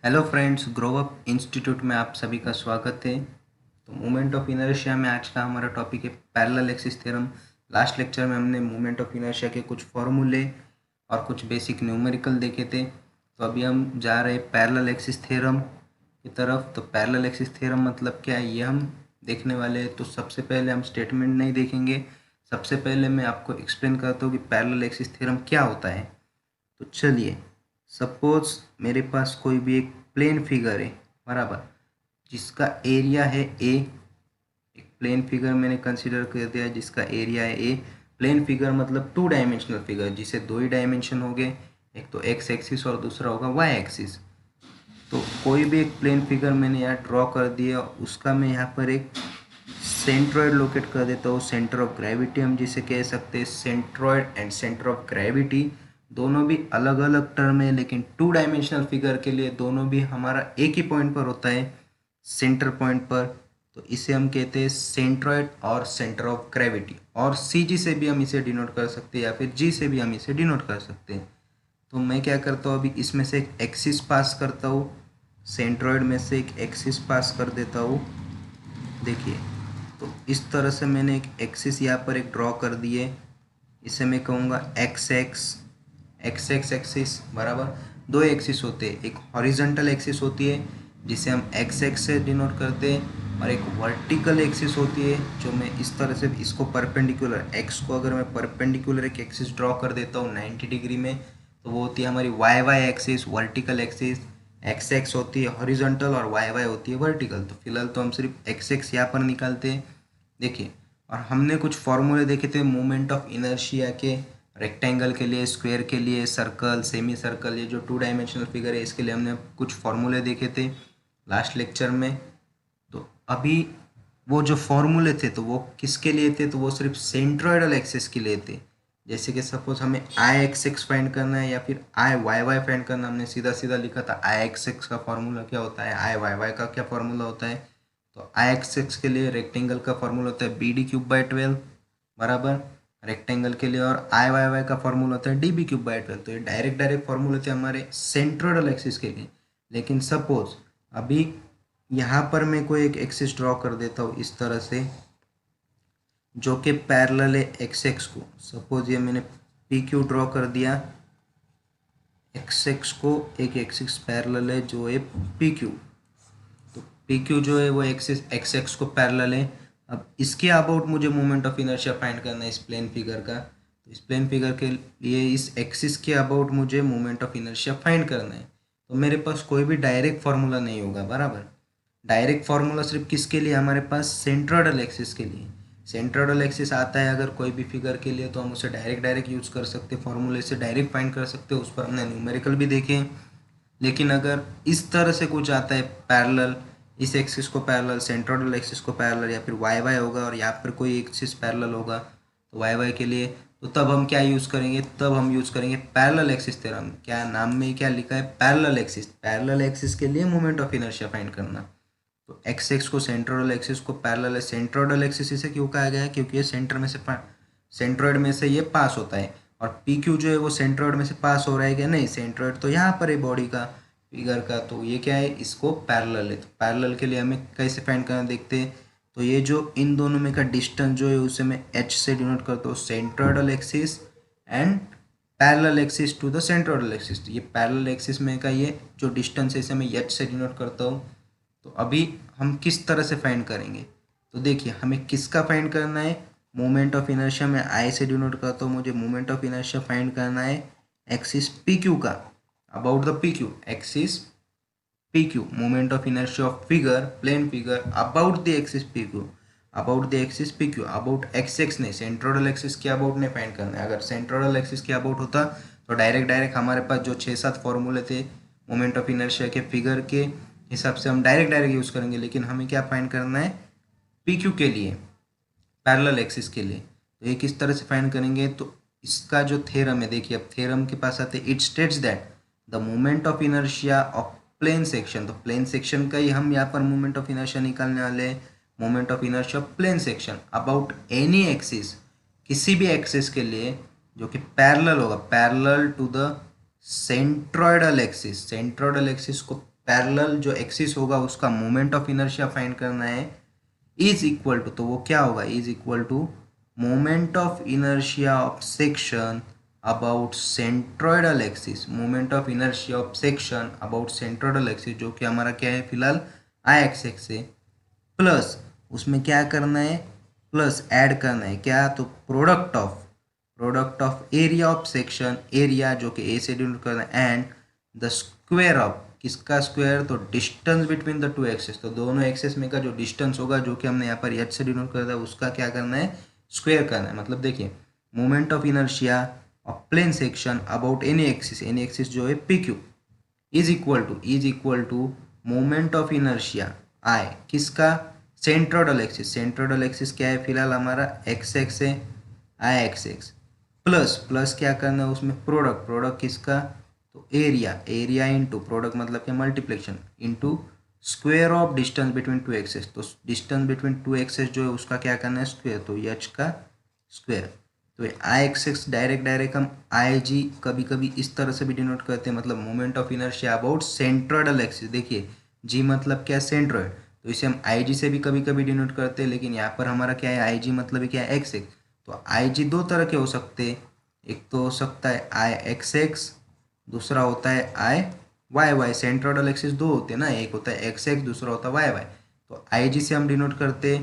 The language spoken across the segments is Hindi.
Hello friends, grow up institute में आप सभी का स्वागत है। तो मोमेंट ऑफ इनर्शिया में आज का हमारा टॉपिक है parallel axis theorem. Last lecture में हमने मोमेंट ऑफ इनर्शिया के कुछ फॉर्मूले और कुछ बेसिक न्यूमेरिकल देखे थे। तो अभी हम जा रहे हैं पैरेलल एक्सिस थ्योरम की तरफ। तो पैरेलल एक्सिस थ्योरम मतलब क्या है ये हम देखने वाले हैं। तो सबसे पहले हम स्टेटमेंट नहीं देखेंगे, सबसे पहले मैं आपको एक्सप्लेन करता हूँ कि पैरेलल एक्सिस थ्योरम क्या होता है। तो चलिए, सपोज मेरे पास कोई भी एक प्लेन फिगर है, बराबर, जिसका एरिया है ए। एक प्लेन फिगर मैंने कंसीडर कर दिया जिसका एरिया है ए। प्लेन फिगर मतलब टू डायमेंशनल फिगर जिसे दो ही डायमेंशन हो गए, एक तो एक्स एक्सिस और दूसरा होगा वाई एक्सिस। तो कोई भी एक प्लेन फिगर मैंने यहाँ ड्रॉ कर दिया, उसका मैं यहाँ पर एक सेंट्रॉयड लोकेट कर देता हूँ। सेंटर ऑफ ग्रेविटी हम जिसे कह सकते हैं, centroid and centre of gravity दोनों भी अलग अलग टर्म है, लेकिन टू डायमेंशनल फिगर के लिए दोनों भी हमारा एक ही पॉइंट पर होता है, सेंटर पॉइंट पर। तो इसे हम कहते हैं सेंट्रॉयड और सेंटर ऑफ ग्रेविटी। और सी जी से भी हम इसे डिनोट कर सकते हैं या फिर जी से भी हम इसे डिनोट कर सकते हैं। तो मैं क्या करता हूँ, अभी इसमें से एक एक्सिस पास करता हूँ, सेंट्रॉयड में से एक एक्सिस पास कर देता हूँ। देखिए, तो इस तरह से मैंने एक एक्सिस यहाँ पर एक ड्रॉ कर दिए। इसे मैं कहूँगा x x. X x axis बराबर, दो एक्सिस होते हैं, एक हॉरिजॉन्टल एक्सिस होती है जिसे हम एक्स एक्स से डिनोट करते हैं, और एक वर्टिकल एक्सिस होती है जो मैं इस तरह से इसको परपेंडिकुलर, एक्स को अगर मैं परपेंडिकुलर एक एक्सिस ड्रॉ कर देता हूँ 90 डिग्री में, तो वो होती है हमारी Y Y axis, vertical axis. X X होती है हॉरिजॉन्टल और वाई वाई होती है वर्टिकल। तो फिलहाल तो हम सिर्फ एक्स एक्स यहाँ पर निकालते हैं। देखिए, और हमने कुछ फॉर्मूले देखे थे मोमेंट ऑफ इनर्शिया के, रेक्टेंगल के लिए, स्क्वायर के लिए, सर्कल, सेमी सर्कल, ये जो टू डायमेंशनल फिगर है इसके लिए हमने कुछ फॉर्मूले देखे थे लास्ट लेक्चर में। तो अभी वो जो फॉर्मूले थे तो वो किसके लिए थे, तो वो सिर्फ सेंट्रोइडल एक्सिस के लिए थे। जैसे कि सपोज हमें आई एक्स एक्स फाइंड करना है या फिर आई वाई वाई फाइंड करना, हमने सीधा सीधा लिखा था आई एक्स एक्स का फॉर्मूला क्या होता है, आई वाई वाई का क्या फॉर्मूला होता है। तो आई एक्स एक्स के लिए रेक्टेंगल का फॉर्मूला होता है बी डी क्यूब बाई 12 बराबर रेक्टेंगल के लिए, और आई वाई वाई का फॉर्मूला होता है डी बी क्यूब बाई 12। तो ये डायरेक्ट डायरेक्ट फॉर्मूले थे हमारे सेंट्रोइडल एक्सिस के लिए। लेकिन सपोज अभी यहाँ पर मैं कोई एक एक्सिस ड्रॉ कर देता हूँ इस तरह से, जो कि पैरेलल है एक्स एक्स को। सपोज ये मैंने पी क्यू ड्रॉ कर दिया, एक्स एक्स को एक एक्सिस पैरेलल है जो है पी क्यू। तो पी क्यू जो है वो एक्सिस एक्स एक्स को पैरेलल है। अब इसके अबाउट मुझे मोमेंट ऑफ इनर्शिया फाइंड करना है इस प्लेन फिगर का। तो इस प्लेन फिगर के लिए इस एक्सिस के अबाउट मुझे मोमेंट ऑफ इनर्शिया फाइंड करना है। तो मेरे पास कोई भी डायरेक्ट फार्मूला नहीं होगा, बराबर। डायरेक्ट फार्मूला सिर्फ किसके लिए, हमारे पास सेंट्रोइडल एक्सिस के लिए। सेंट्रोइडल एक्सिस आता है अगर कोई भी फिगर के लिए, तो हम उसे डायरेक्ट डायरेक्ट यूज कर सकते, फॉर्मूले से डायरेक्ट फाइंड कर सकते, उस पर हमने न्यूमेरिकल भी देखे। लेकिन अगर इस तरह से कुछ आता है पैरेलल, इस एक्सिस को पैरेलल, सेंट्रोइडल एक्सिस को पैरेलल, या फिर वाई वाई होगा और यहाँ पर कोई एक्सिस पैरेलल होगा, तो वाई वाई के लिए, तो तब हम क्या यूज़ करेंगे, तब हम यूज़ करेंगे पैरेलल एक्सिस थ्योरम। क्या नाम में क्या लिखा है, पैरेलल एक्सिस। पैरेलल एक्सिस के लिए मोमेंट ऑफ इनर्शिया फाइंड करना। तो एक्स एक्स को सेंट्रोइडल एक्सिस को पैरेलल है। सेंट्रोइडल एक्सिस इसे क्यों कहा गया है, क्योंकि ये सेंटर में से सेंट्रोइड में से ये पास होता है। और पी क्यू जो है वो सेंट्रोइड में से पास हो रहा है क्या, नहीं, सेंट्रोइड तो यहाँ पर है बॉडी का, फिगर का। तो ये क्या है, इसको पैरेलल है। तो पैरेलल के लिए हमें कैसे फाइंड करना देखते हैं। तो ये जो इन दोनों में का डिस्टेंस जो है उसे मैं एच से डिनोट करता हूँ, centroidal axis and parallel axis to the centroidal axis. ये पैरेलल एक्सिस में का ये जो डिस्टेंस है इसे मैं एच से डिनोट करता हूँ। तो अभी हम किस तरह से फाइंड करेंगे, तो देखिए हमें किसका फाइंड करना है, मोमेंट ऑफ इनर्शिया में आई से डिनोट करता हूँ, मुझे मोमेंट ऑफ इनर्शिया फाइंड करना है एक्सिस पी क्यू का, about the P Q, axis P Q, moment of inertia of figure, plane figure about the axis P Q, about the axis P Q, about X X नहीं, सेंट्रोइडल एक्सिस के अबाउट नहीं फाइंड करना है। अगर सेंट्रोइडल एक्सिस के अबाउट होता तो डायरेक्ट डायरेक्ट हमारे पास जो 6-7 फॉर्मूले थे मोमेंट ऑफ इनर्शिया के फिगर के हिसाब से हम डायरेक्ट डायरेक्ट यूज़ करेंगे। लेकिन हमें क्या फाइंड करना है, पी क्यू के लिए, पैरेलल एक्सिस के लिए। तो ये किस तरह से फाइंड करेंगे, तो इसका जो थ्योरम है, देखिए अब थ्योरम के पास आते, it states that the moment of inertia of plane section. तो प्लेन सेक्शन का ही हम यहाँ पर मोमेंट ऑफ इनर्शिया निकालने वाले हैं, moment of inertia of plane section about any axis, किसी भी एक्सिस के लिए जो कि पैरेलल होगा, parallel to the centroidal axis. Centroidal axis को पैरेलल जो एक्सिस होगा उसका मोमेंट ऑफ इनर्शिया फाइंड करना है, इज इक्वल टू, तो वो क्या होगा, is equal to moment of inertia of section about centroidal axis, moment of inertia of section about centroidal axis, जो कि हमारा क्या है फिलहाल आई एक्स है, प्लस उसमें क्या करना है, प्लस ऐड करना है क्या, तो product of area of section, area जो कि ए से डिनोट करना है, एंड द स्क्वायर ऑफ, किसका स्क्वायर, तो distance between the two axes, तो दोनों एक्सेस में का जो डिस्टेंस होगा जो कि हमने यहाँ पर एच से डिनोट कर दिया उसका क्या करना है, स्क्वायर करना है। मतलब देखिए moment of inertia of plane section about any axis जो है P Q is equal to moment of inertia I, किसका, सेंट्रोइडल एक्सिस क्या है फिलहाल हमारा एक्स एक्स है, आई एक्स प्लस क्या करना है उसमें, प्रोडक्ट किसका, तो एरिया इंटू प्रोडक्ट मतलब क्या, multiplication into square of distance between two axes, तो डिस्टेंस बिटवीन टू एक्सेस जो है उसका क्या करना है, स्क्वायर, तो एच का स्क्वायर। तो आई एक्स डायरेक्ट हम आई जी कभी कभी इस तरह से भी डिनोट करते हैं, मतलब moment of inertia about centroidal axis. देखिए जी मतलब क्या, सेंट्रोइड, तो इसे हम आई जी से भी कभी कभी डिनोट करते हैं, लेकिन यहाँ पर हमारा क्या है, आई जी मतलब क्या है, एक्स। तो आई जी दो तरह के हो सकते हैं, एक तो हो सकता है आई एक्स, दूसरा होता है आई वाई। सेंट्रोइडल एक्सिस दो होते हैं ना, एक होता है एक्स, दूसरा होता है वाई। तो आई जी से हम डिनोट करते,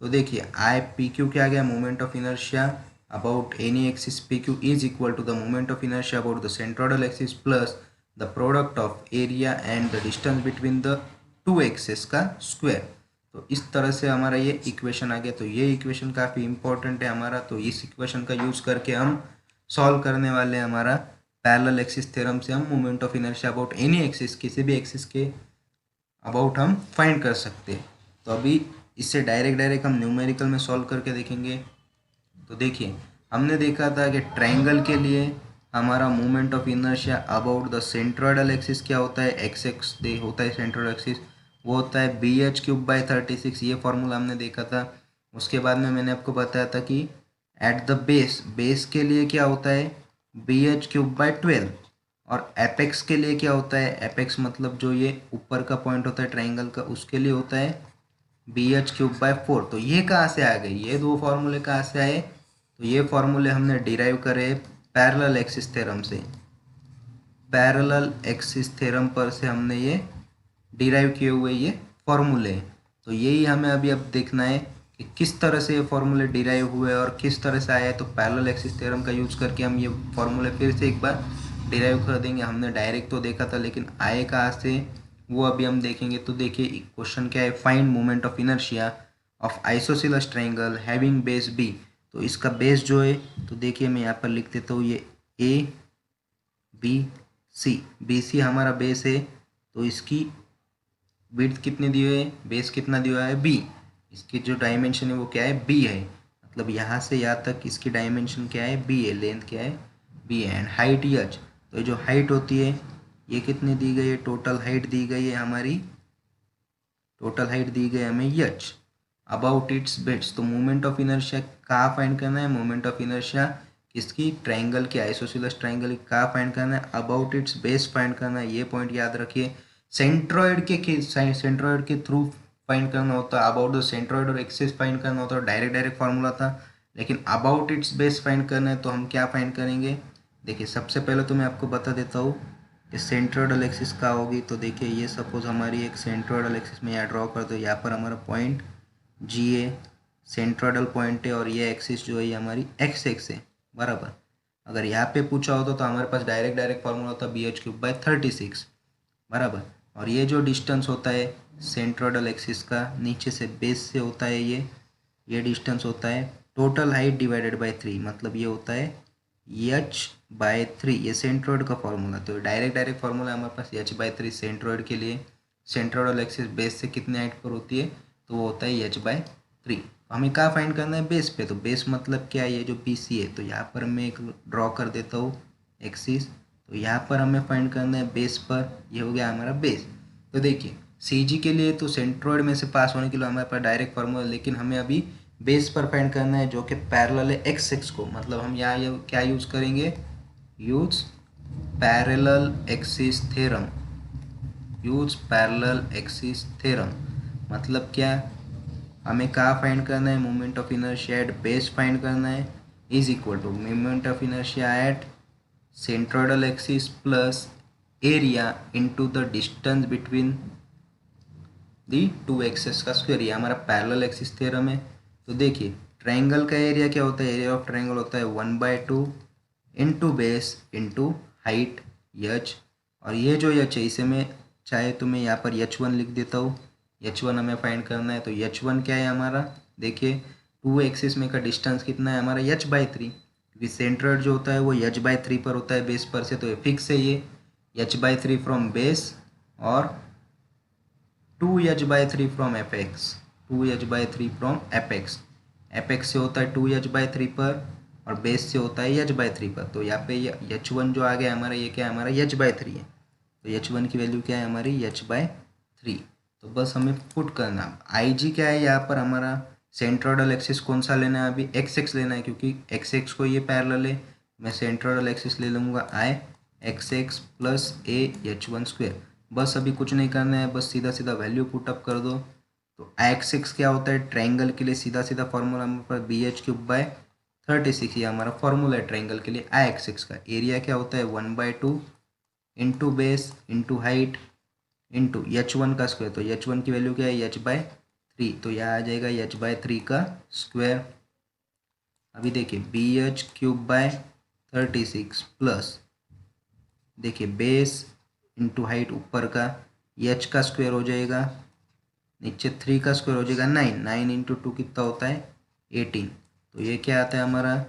तो देखिए आई पी क्यू क्या गया, moment of inertia about any axis P Q is equal to the moment of inertia about the centroidal axis plus the product of area and the distance between the two axis का स्क्वायर। तो इस तरह से हमारा ये इक्वेशन आ गया। तो ये इक्वेशन काफ़ी इंपॉर्टेंट है हमारा, तो इस इक्वेशन का यूज़ करके हम सॉल्व करने वाले हैं हमारा पैरेलल एक्सिस थ्योरम से हम moment of inertia about any axis, किसी भी एक्सिस के अबाउट हम फाइंड कर सकते हैं। तो अभी इससे डायरेक्ट हम न्यूमेरिकल में सॉल्व करके देखेंगे। तो देखिए हमने देखा था कि ट्रायंगल के लिए हमारा moment of inertia about the centroidal axis क्या होता है, एक्स एक्स दे होता है सेंट्रोइडल एक्सिस, वो होता है बी एच क्यूब बाई 36। ये फॉर्मूला हमने देखा था। उसके बाद में मैंने आपको बताया था कि एट द बेस के लिए क्या होता है, बी एच क्यूब बाई 12, और एपेक्स के लिए क्या होता है, एपेक्स मतलब जो ये ऊपर का पॉइंट होता है ट्राइंगल का, उसके लिए होता है बी एच क्यूब बाई 4। तो ये कहाँ से आ गए, ये दो फॉर्मूले कहाँ से आए, तो ये फॉर्मूले हमने डिराइव करे पैरेलल एक्सिस थ्योरम से, पैरेलल एक्सिस थ्योरम पर से हमने ये डिराइव किए हुए ये फॉर्मूले। तो यही हमें अभी अब देखना है कि किस तरह से ये फॉर्मूले डिराइव हुए और किस तरह से आए। तो पैरेलल एक्सिस थ्योरम का यूज़ करके हम ये फॉर्मूले फिर से एक बार डिराइव कर देंगे। हमने डायरेक्ट तो देखा था, लेकिन आए कहाँ से वो अभी हम देखेंगे। तो देखिए क्वेश्चन क्या है, find moment of inertia of isosceles triangle having base B. तो इसका बेस जो है, तो देखिए मैं यहाँ पर लिख देता हूँ, ये A B C, B C हमारा बेस है। तो इसकी विड्थ कितनी दी हुई है, बेस कितना दिया है, बी। इसकी जो डायमेंशन है वो क्या है, बी है। मतलब यहाँ से यहाँ तक इसकी डायमेंशन क्या है, बी है, लेंथ क्या है, बी है, एंड हाइट एच। तो जो हाइट होती है ये कितनी दी गई है, टोटल हाइट दी गई है हमारी, टोटल हाइट दी गई है हमें एच। अबाउट इट्स बेस, तो मोमेंट ऑफ इनर्शिया कहाँ फाइंड करना है, मोमेंट ऑफ इनर्शिया किसकी, ट्रायंगल की, आइसोसेलेस ट्रायंगल की कहाँ फाइंड करना है, अबाउट इट्स बेस फाइंड करना है। ये पॉइंट याद रखिए। सेंट्रॉइड के थ्रू फाइंड करना होता है, अबाउट द सेंट्रॉइड और एक्सिस फाइंड करना होता है, डायरेक्ट फार्मूला था। लेकिन अबाउट इट्स बेस फाइंड करना है तो हम क्या फाइंड करेंगे, देखिए सबसे पहले तो मैं आपको बता देता हूँ कि सेंट्रोइडल एक्सिस का होगी। तो देखिए ये सपोज हमारी एक सेंट्रोइडल एक्सिस में यहाँ ड्रॉ कर दो, यहाँ पर हमारा पॉइंट जी ए सेंट्रोइडल पॉइंट है, और ये एक्सिस जो है ये हमारी एक्स एक्स है, बराबर। अगर यहाँ पे पूछा होता तो हमारे पास डायरेक्ट फार्मूला होता बी एच क्यूब बाई 36, बराबर। और ये जो डिस्टेंस होता है सेंट्रोइडल एक्सिस का नीचे से बेस से होता है, ये डिस्टेंस होता है टोटल हाइट डिवाइडेड बाय 3, मतलब ये होता है एच बाय 3, ये सेंट्रोइड का फॉर्मूला। तो डायरेक्ट फार्मूला हमारे पास एच बाय 3 सेंट्रोइड के लिए। सेंट्रोइडल एक्सिस बेस से कितने हाइट पर होती है, तो वो होता है एच बाय 3। हमें कहाँ फाइंड करना है, बेस पे। तो बेस मतलब क्या है, ये जो बी सी है, तो यहाँ पर मैं एक ड्रॉ कर देता हूँ एक्सिस। तो यहाँ पर हमें फाइंड करना है बेस पर, ये हो गया हमारा बेस। तो देखिए सी जी के लिए तो सेंट्रोइड में से पास होने के लिए हमारे पास डायरेक्ट फार्मूला, लेकिन हमें अभी बेस पर फाइंड करना है जो कि पैरेलल है एक्स एक्स को। मतलब हम यहाँ क्या यूज़ करेंगे, use parallel axis theorem, use parallel axis theorem. मतलब क्या, हमें कहाँ फाइंड करना है, moment of inertia at base find करना है, is equal to moment of inertia at centroidal axis plus area into the distance between the two axes का स्क्वायर। ये हमारा पैरेलल एक्सिस थ्योरम है। तो देखिए ट्रायंगल का एरिया क्या होता है, एरिया ऑफ ट्रायंगल होता है 1/2 इंटू बेस इंटू हाइट यच। और ये जो यच है इसे मैं चाहे तो मैं यहाँ पर H1 लिख देता हूँ। H1 हमें फाइंड करना है। तो H1 क्या है हमारा, देखिए टू एक्सिस में का डिस्टेंस कितना है हमारा h/3, क्योंकि सेंट्रोइड जो होता है वो h/3 पर होता है बेस पर से, तो ये फिक्स है ये h/3 फ्रॉम बेस और 2h/3 from apex, 2h/3 from apex. Apex से होता है 2h/3 पर और बेस से होता है h/3 पर। तो यहाँ पे H1 जो आ गया हमारा, ये क्या है हमारा h/3 है। तो H1 की वैल्यू क्या है हमारी h/3। तो बस हमें पुट करना। IG क्या है यहाँ पर हमारा, सेंट्रोइडल एक्सिस कौन सा लेना है, अभी XX लेना है, क्योंकि XX को ये पैरेलल है। मैं सेंट्रोइडल एक्सिस ले लूँगा IXX प्लस AH1 स्क्वायर। बस अभी कुछ नहीं करना है, बस सीधा सीधा वैल्यू पुटअप कर दो। तो IXX क्या होता है ट्रायंगल के लिए, सीधा सीधा फॉर्मूला हमारे पास BH³/36, ये हमारा फॉर्मूला है ट्रायंगल के लिए IXX का। एरिया क्या होता है 1/2 into base into height into H1 का स्क्वायर। तो H1 की वैल्यू क्या है h/3, तो यहाँ आ जाएगा h/3 का स्क्वायर। अभी देखिए BH³/36 प्लस देखिए बेस इंटू हाइट ऊपर का, H का स्क्वायर हो जाएगा, नीचे 3 का स्क्वायर हो जाएगा 9, 9 इंटू 2 कितना होता है 18। तो ये क्या आता है हमारा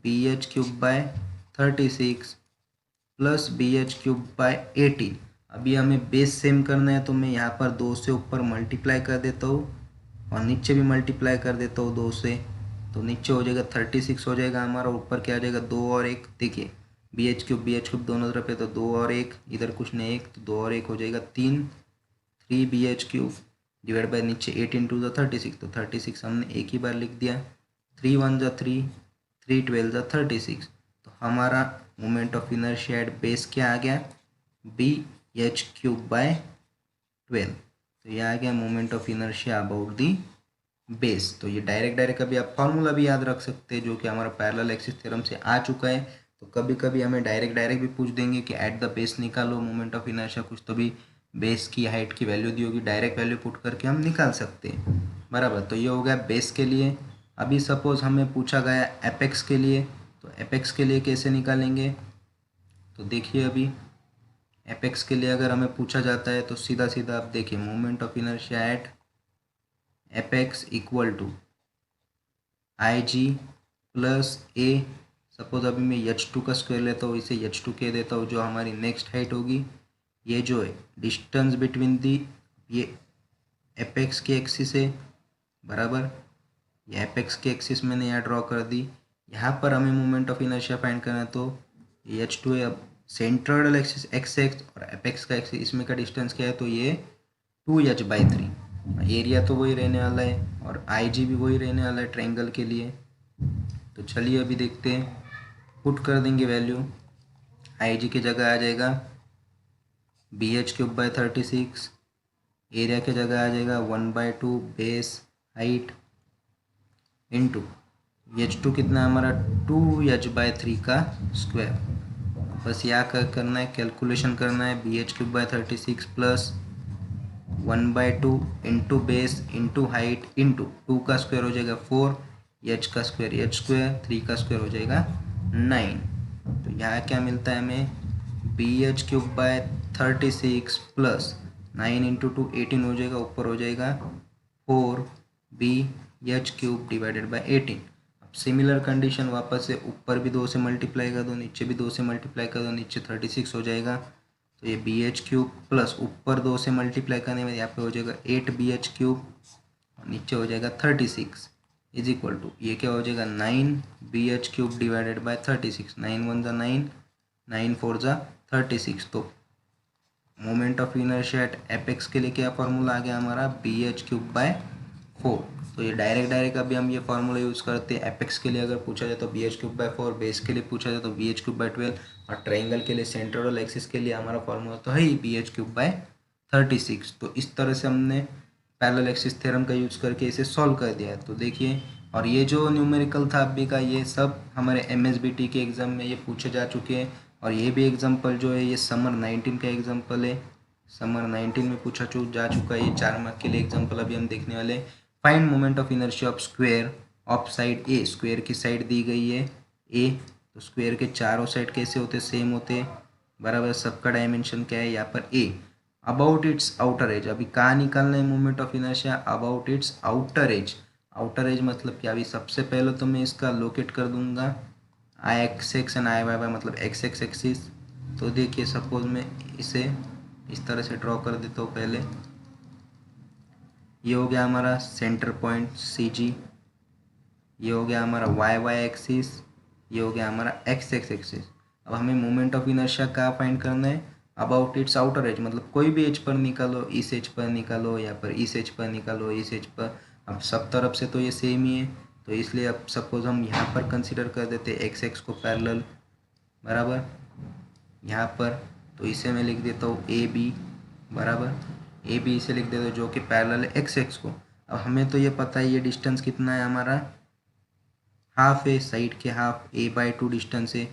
BH³/36 प्लस BH³/18। अभी हमें बेस सेम करना है, तो मैं यहाँ पर 2 से ऊपर मल्टीप्लाई कर देता हूँ और नीचे भी मल्टीप्लाई कर देता हूँ 2 से। तो नीचे हो जाएगा 36 हो जाएगा हमारा, ऊपर क्या आ जाएगा 2 और 1। देखिए BH³ दोनों तरफ है, तो 2 और 1, इधर कुछ नहीं 1, तो 2 और 1 हो जाएगा 3, 3 BH³ डिवाइड बाय नीचे 8 इंटू द 36। तो 36 हमने एक ही बार लिख दिया, 3 1 जा 3, 3 12 जा 36। तो हमारा moment of inertia at base क्या आ गया BH³/12। तो ये आ गया moment of inertia about the base. तो ये डायरेक्ट अभी आप फॉर्मूला भी याद रख सकते हैं जो कि हमारा पैरेलल एक्सिस थ्योरम से आ चुका है। तो कभी कभी हमें डायरेक्ट भी पूछ देंगे कि एट द बेस निकालो मोमेंट ऑफ इनर्शिया, कुछ तो भी बेस की हाइट की वैल्यू दी होगी, डायरेक्ट वैल्यू पुट करके हम निकाल सकते हैं बराबर। तो ये हो गया बेस के लिए। अभी सपोज हमें पूछा गया एपेक्स के लिए, तो एपेक्स के लिए कैसे निकालेंगे, तो देखिए अभी एपेक्स के लिए अगर हमें पूछा जाता है तो सीधा सीधा आप देखिए moment of inertia at apex equal to IG plus A। Suppose अभी मैं H2 का स्क्वायर लेता हूँ, इसे H2 कह देता हूँ, जो हमारी नेक्स्ट हाइट होगी। ये जो है डिस्टेंस बिटवीन दी, ये एपेक्स की एक्सिस है बराबर, ये एपेक्स की एक्सिस मैंने यहाँ ड्रॉ कर दी। यहाँ पर हमें मोमेंट ऑफ इनर्शिया फाइंड करना है, तो ये H2 है। अब सेंट्रोइडल एक्सिस XX और एपेक्स का एक्सिस, इसमें का डिस्टेंस क्या है, तो ये 2h/3। एरिया तो वही रहने वाला है और IG भी वही रहने वाला है ट्रायंगल के लिए। तो चलिए अभी देखते हैं, पुट कर देंगे वैल्यू। IG की जगह आ जाएगा BH³/36, एरिया की जगह आ जाएगा 1/2 बेस हाइट इंटू H2 कितना हमारा 2h/3 का स्क्वायर। बस यहाँ करना है, कैलकुलेशन करना है। BH³/36 plus 1/2 into base into height into 2 का स्क्वायर हो जाएगा 4, H का स्क्वायर H², 3 का स्क्वायर हो जाएगा 9। तो यहाँ क्या मिलता है हमें BH³/36 प्लस 9 इंटू 2 18 हो जाएगा, ऊपर हो जाएगा 4 BH³ डिवाइडेड बाई 18। अब सिमिलर कंडीशन वापस से ऊपर भी 2 से मल्टीप्लाई कर दो, नीचे भी 2 से मल्टीप्लाई कर दो, नीचे 36 हो जाएगा। तो ये BH³ प्लस ऊपर 2 से मल्टीप्लाई करने में यहाँ पे हो जाएगा 8 BH³ और नीचे हो जाएगा 36 इज इक्वल टू, ये क्या हो जाएगा 9 BH³ डिवाइडेड बाय 36। 9 1 जा 9, 9 4 जा 36। तो moment of inertia at apex के लिए क्या फार्मूला आ गया हमारा BH³/4। तो ये डायरेक्ट अभी हम ये फार्मूला यूज़ करते हैं। एपेक्स के लिए अगर पूछा जाए तो BH³/4, बेस के लिए पूछा जाए तो BH³/12 और ट्रायंगल के लिए सेंट्रोइडल एक्सिस के लिए हमारा फार्मूला तो है ही BH³/4। 36। तो इस तरह से हमने पैरेलल एक्सिस थ्योरम का यूज़ करके इसे सॉल्व कर दिया है। तो देखिए, और ये जो न्यूमेरिकल था अभी का, ये सब हमारे MSBT के एग्ज़ाम में ये पूछे जा चुके हैं। और ये भी एग्जाम्पल जो है ये समर 19 का एग्जाम्पल है, समर 19 में पूछा जा चुका है। ये 4 मार्क के लिए एग्जाम्पल अभी हम देखने वाले हैं। Find moment of inertia of square of side A. Square की साइड दी गई है ए, तो स्क्वायर के चारों साइड कैसे होते, सेम होते बराबर। सबका डायमेंशन क्या है यहाँ पर ए। अबाउट इट्स आउटर एज, अभी कहाँ निकालना है moment of inertia, about it's outer as. Outer as मतलब क्या, अभी सबसे पहले तो मैं इसका लोकेट कर दूंगा I x x and I y y, मतलब एक्स एक्स एक्सिस। तो देखिए सपोज मैं इसे इस तरह से ड्रॉ कर देता हूँ। पहले ये हो गया हमारा सेंटर पॉइंट CG, ये हो गया हमारा वाई वाई एक्सिस, ये हो गया हमारा एक्स एक्स एक्सिस। अब हमें मोमेंट ऑफ इनर्शिया कहाँ फाइंड करना है, अबाउट इट्स आउटर एज, मतलब कोई भी एज पर निकालो, इस एज पर निकालो या पर इस एज पर निकालो, इस एज पर। अब सब तरफ से तो ये सेम ही है, तो इसलिए अब सपोज हम यहाँ पर कंसिडर कर देते एक्स एक्स को पैरेलल बराबर यहाँ पर। तो इसे मैं लिख देता हूँ AB बराबर, AB इसे लिख देता हूँ जो कि पैरेलल है एक्स एक्स को। अब हमें तो ये पता है ये डिस्टेंस कितना है हमारा, हाफ है, साइड के हाफ A/2 डिस्टेंस है।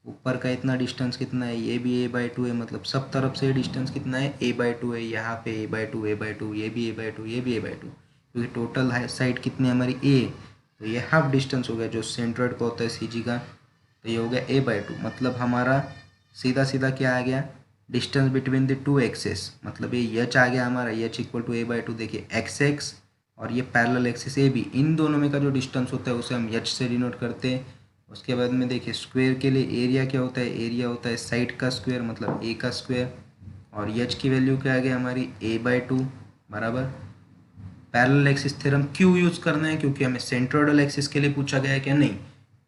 ऊपर का इतना डिस्टेंस कितना है, ये भी A/2 है, मतलब सब तरफ से डिस्टेंस कितना है A/2 है। यहाँ पे A/2 A/2, ये भी A/2 ये भी A/2, क्योंकि टोटल साइड कितनी है हमारी A, तो ये हाफ डिस्टेंस हो गया जो सेंट्रोइड का होता है CG का। तो ये हो गया A/2, मतलब हमारा सीधा सीधा क्या आ गया, distance between the two axes, मतलब ये एच आ गया हमारा, एच इक्वल टू A/2। देखिए एक्स एक्स और ये पैरेलल एक्सिस AB, इन दोनों में का जो डिस्टेंस होता है उसे हम एच से डिनोट करते हैं। उसके बाद में देखिए स्क्वायर के लिए एरिया क्या होता है, एरिया होता है साइड का स्क्वायर, मतलब A का स्क्वायर। और एच की वैल्यू क्या आ गई हमारी A/2 बराबर। पैरेलल एक्सिस थ्योरम क्यों यूज़ करना है, क्योंकि हमें सेंट्रोइडल एक्सिस के लिए पूछा गया है क्या, नहीं,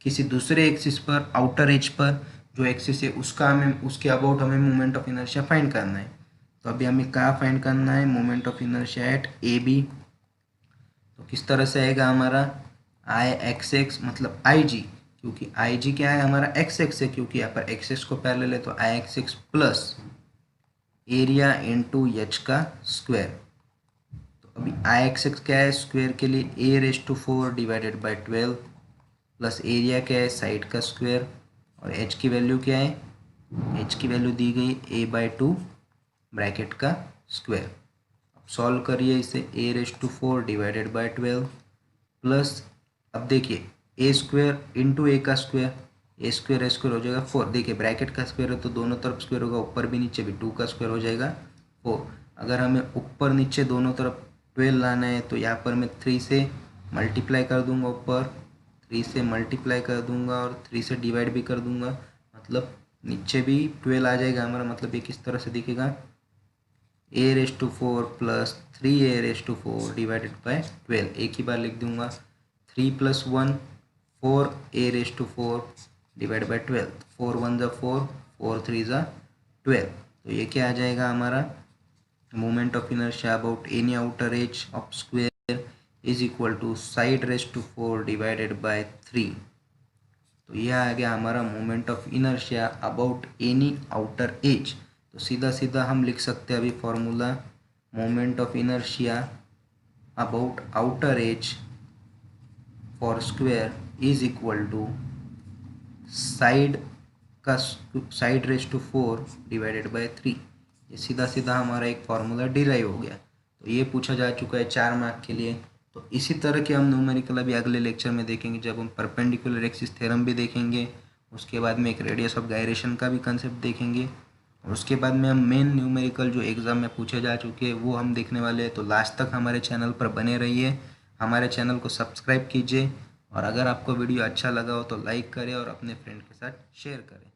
किसी दूसरे एक्सिस पर, आउटर एज पर जो एक्सिस है उसका हमें, उसके अबाउट हमें मोमेंट ऑफ इनर्शिया फाइंड करना है। तो अभी हमें कहाँ फाइंड करना है, moment of inertia at AB। तो किस तरह से आएगा हमारा IXX, मतलब IG, क्योंकि IG क्या है हमारा एक्स एक्स है, क्योंकि यहाँ पर एक्स एक्स को पैरेलल है, तो IXX plus area into H का स्क्वायर। तो अभी IXX क्या है, स्क्वायर के लिए A⁴ divided by 12 plus area क्या है साइड का स्क्वायर, और एच की वैल्यू क्या है, एच की वैल्यू दी गई A/2 ब्रैकेट का स्क्वायर। सॉल्व करिए इसे, A⁴ डिवाइडेड बाई 12 प्लस, अब देखिए A² इंटू A का स्क्वायर, A² हो जाएगा 4। देखिए ब्रैकेट का स्क्वायर है तो दोनों तरफ स्क्वायर होगा, ऊपर भी नीचे भी 2 का स्क्वायर हो जाएगा 4। अगर हमें ऊपर नीचे दोनों तरफ 12 लाना है तो यहाँ पर मैं 3 से मल्टीप्लाई कर दूंगा, ऊपर 3 से मल्टीप्लाई कर दूंगा और 3 से डिवाइड भी कर दूंगा, मतलब नीचे भी 12 आ जाएगा हमारा। मतलब ये किस तरह से दिखेगा, A⁴ plus 3A⁴ divided by 12, एक ही बार लिख दूंगा। 3 + 1 4 A⁴ डिवाइड बाई 12, 4 1 = 4, 4 3 = 12। तो ये क्या आ जाएगा हमारा, moment of inertia about any outer edge of square is equal to side divided by 3। तो यह आ गया हमारा moment of inertia about any outer edge. तो सीधा सीधा हम लिख सकते हैं अभी formula, moment of inertia about outer edge for square is equal to side divided by 3। ये सीधा सीधा हमारा एक फार्मूला डिराइव हो गया। तो ये पूछा जा चुका है 4 मार्क के लिए। तो इसी तरह के हम न्यूमेरिकल अभी अगले लेक्चर में देखेंगे, जब हम परपेंडिकुलर एक्सिस थ्योरम भी देखेंगे, उसके बाद में एक रेडियस ऑफ गायरेशन का भी कंसेप्ट देखेंगे, और उसके बाद में हम मेन न्यूमेरिकल जो एग्ज़ाम में पूछे जा चुके हैं वो हम देखने वाले हैं। तो लास्ट तक हमारे चैनल पर बने रहिए, हमारे चैनल को सब्सक्राइब कीजिए, और अगर आपको वीडियो अच्छा लगा हो तो लाइक करें और अपने फ्रेंड के साथ शेयर करें।